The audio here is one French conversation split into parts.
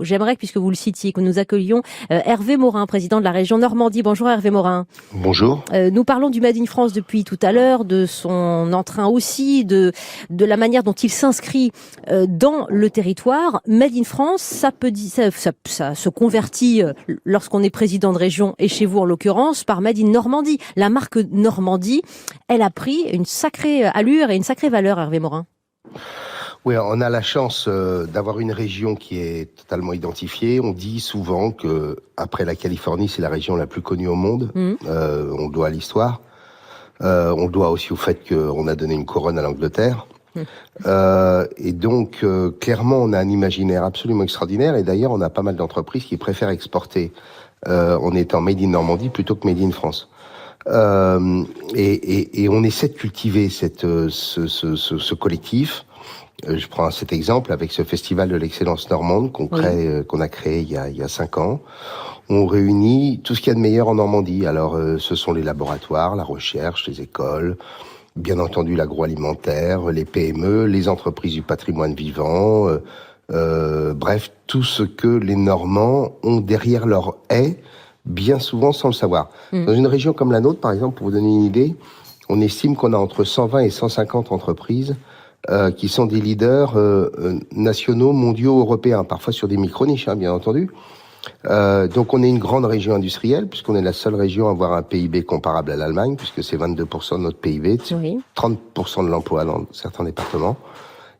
J'aimerais, puisque vous le citiez, que nous accueillions Hervé Morin, président de la région Normandie. Bonjour Hervé Morin. Bonjour. Nous parlons du Made in France depuis tout à l'heure, de son entrain aussi, de la manière dont il s'inscrit dans le territoire. Made in France, ça se convertit lorsqu'on est président de région, et chez vous en l'occurrence, par Made in Normandie. La marque Normandie, elle a pris une sacrée allure et une sacrée valeur, Hervé Morin. Oui, on a la chance d'avoir une région qui est totalement identifiée. On dit souvent que après la Californie, c'est la région la plus connue au monde. On le doit à l'histoire. On le doit aussi au fait qu'on a donné une couronne à l'Angleterre. Et donc, clairement, on a un imaginaire absolument extraordinaire. Et d'ailleurs, on a pas mal d'entreprises qui préfèrent exporter en étant made in Normandie plutôt que made in France. Et on essaie de cultiver ce collectif. Je prends cet exemple avec ce festival de l'excellence normande qu'on a créé il y a 5 ans. On réunit tout ce qu'il y a de meilleur en Normandie. Alors, ce sont les laboratoires, la recherche, les écoles, bien entendu l'agroalimentaire, les PME, les entreprises du patrimoine vivant, bref, tout ce que les Normands ont derrière leur haie, bien souvent sans le savoir. Dans une région comme la nôtre, par exemple, pour vous donner une idée, on estime qu'on a entre 120 et 150 entreprises qui sont des leaders nationaux, mondiaux, européens, parfois sur des micro-niches, bien entendu. Donc on est une grande région industrielle, puisqu'on est la seule région à avoir un PIB comparable à l'Allemagne, puisque c'est 22% de notre PIB, 30% de l'emploi dans certains départements.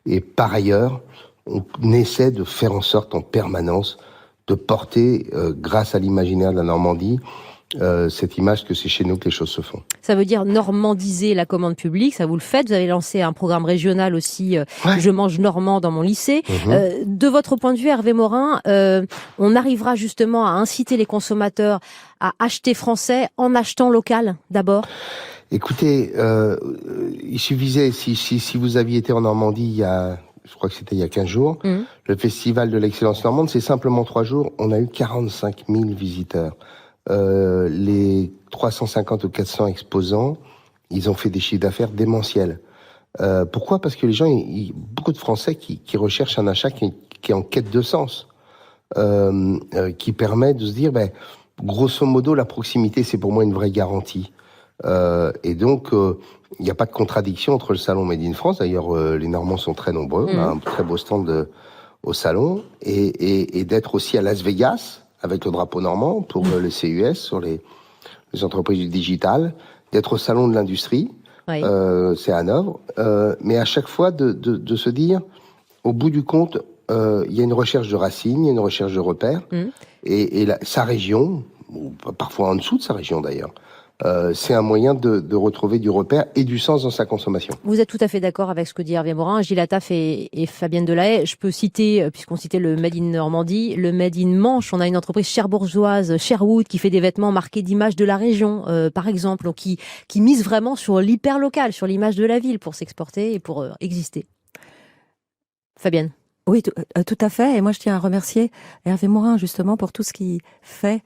Et par ailleurs, on essaie de faire en sorte en permanence de porter, grâce à l'imaginaire de la Normandie, cette image que c'est chez nous que les choses se font. Ça veut dire normandiser la commande publique, ça vous le faites. Vous avez lancé un programme régional aussi, Je mange normand dans mon lycée. De votre point de vue, Hervé Morin, on arrivera justement à inciter les consommateurs à acheter français en achetant local d'abord? Écoutez, il suffisait, si vous aviez été en Normandie je crois que c'était il y a 15 jours, le festival de l'excellence normande, c'est simplement 3 jours, on a eu 45 000 visiteurs. Les 350 ou 400 exposants, ils ont fait des chiffres d'affaires démentiels. Pourquoi ? Parce que les gens, beaucoup de Français qui recherchent un achat qui est en quête de sens, qui permet de se dire, grosso modo, la proximité, c'est pour moi une vraie garantie. Et donc, il n'y a pas de contradiction entre le salon Made in France. D'ailleurs, les Normands sont très nombreux. On a un très beau stand au salon. Et d'être aussi à Las Vegas, avec le drapeau normand, pour le CES, sur les entreprises du digital, d'être au salon de l'industrie, c'est à Hanovre, mais à chaque fois de se dire, au bout du compte, il y a une recherche de racines, il y a une recherche de repères, et sa région, ou parfois en dessous de sa région d'ailleurs, c'est un moyen de retrouver du repère et du sens dans sa consommation. Vous êtes tout à fait d'accord avec ce que dit Hervé Morin, Gilles Attaf et Fabienne Delahaye. Je peux citer, puisqu'on citait le Made in Normandie, le Made in Manche. On a une entreprise cherbourgeoise, Sherwood, qui fait des vêtements marqués d'images de la région, par exemple, donc qui mise vraiment sur l'hyper local, sur l'image de la ville pour s'exporter et pour exister. Fabienne. Oui, tout à fait. Et moi, je tiens à remercier Hervé Morin, justement, pour tout ce qu'il fait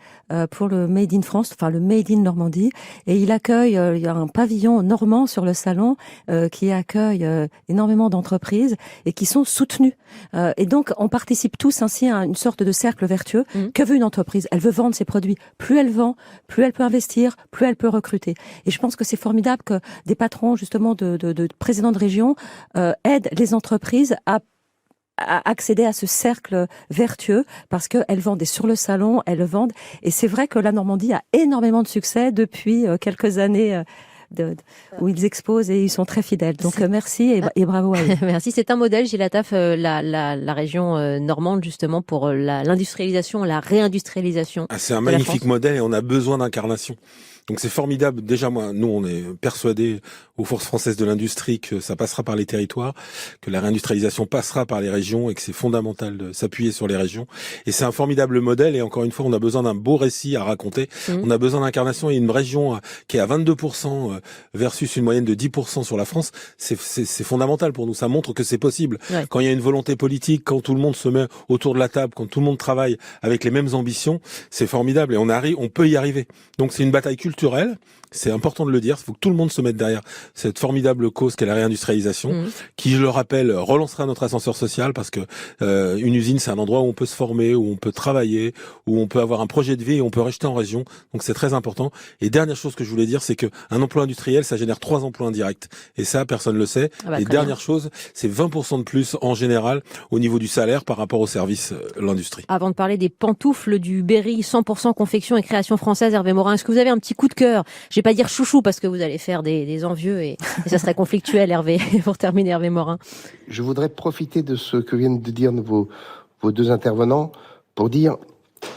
pour le Made in France, enfin le Made in Normandie. Et il accueille, il y a un pavillon normand sur le salon qui accueille énormément d'entreprises et qui sont soutenues. Et donc, on participe tous ainsi à une sorte de cercle vertueux. Que veut une entreprise ? Elle veut vendre ses produits. Plus elle vend, plus elle peut investir, plus elle peut recruter. Et je pense que c'est formidable que des patrons, justement, de présidents de région aident les entreprises à accéder à ce cercle vertueux, parce qu'elles vendent, et sur le salon, elles le vendent. Et c'est vrai que la Normandie a énormément de succès depuis quelques années où ils exposent et ils sont très fidèles. Donc merci et bravo à eux. Merci, c'est un modèle, Gilles Attaf, la région normande, justement, pour l'industrialisation, la réindustrialisation. C'est un magnifique modèle et on a besoin d'incarnation. Donc c'est formidable. Déjà, nous, on est persuadés aux forces françaises de l'industrie que ça passera par les territoires, que la réindustrialisation passera par les régions et que c'est fondamental de s'appuyer sur les régions. Et c'est un formidable modèle. Et encore une fois, on a besoin d'un beau récit à raconter. On a besoin d'incarnation, et une région qui est à 22% versus une moyenne de 10% sur la France. C'est fondamental pour nous. Ça montre que c'est possible. Ouais. Quand il y a une volonté politique, quand tout le monde se met autour de la table, quand tout le monde travaille avec les mêmes ambitions, c'est formidable et on peut y arriver. Donc c'est une bataille culturelle culturelle. C'est important de le dire. Il faut que tout le monde se mette derrière cette formidable cause qu'est la réindustrialisation, qui, je le rappelle, relancera notre ascenseur social parce que une usine, c'est un endroit où on peut se former, où on peut travailler, où on peut avoir un projet de vie et on peut rejeter en région. Donc c'est très important. Et dernière chose que je voulais dire, c'est que un emploi industriel, ça génère 3 emplois indirects. Et ça, personne ne le sait. Et dernière chose, c'est 20% de plus en général au niveau du salaire par rapport au service, l'industrie. Avant de parler des pantoufles du Berry 100% confection et création française, Hervé Morin, est-ce que vous avez un petit coup de cœur? Je vais pas dire chouchou parce que vous allez faire des envieux et ça serait conflictuel, Hervé, pour terminer, Hervé Morin. Je voudrais profiter de ce que viennent de dire vos 2 intervenants pour dire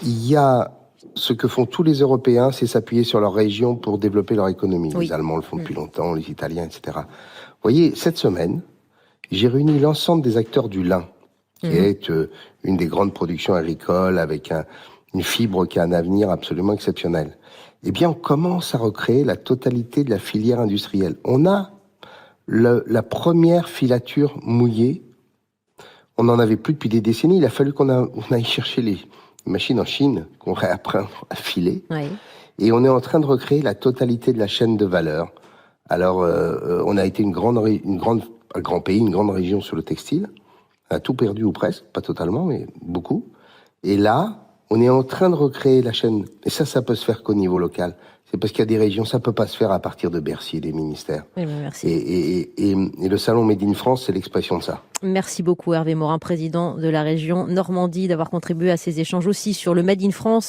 il y a ce que font tous les Européens, c'est s'appuyer sur leur région pour développer leur économie. Oui. Les Allemands le font depuis longtemps, les Italiens, etc. Vous voyez, cette semaine, j'ai réuni l'ensemble des acteurs du lin, qui est une des grandes productions agricoles avec une fibre qui a un avenir absolument exceptionnel. Eh bien, on commence à recréer la totalité de la filière industrielle. On a la première filature mouillée. On n'en avait plus depuis des décennies. Il a fallu qu'on aille chercher les machines en Chine, qu'on réapprenne à filer. Oui. Et on est en train de recréer la totalité de la chaîne de valeur. Alors, on a été un grand pays, une grande région sur le textile. On a tout perdu ou presque, pas totalement, mais beaucoup. Et là, on est en train de recréer la chaîne. Et ça peut se faire qu'au niveau local. C'est parce qu'il y a des régions, ça peut pas se faire à partir de Bercy et des ministères. Oui, merci. Et le salon Made in France, c'est l'expression de ça. Merci beaucoup Hervé Morin, président de la région Normandie, d'avoir contribué à ces échanges aussi sur le Made in France.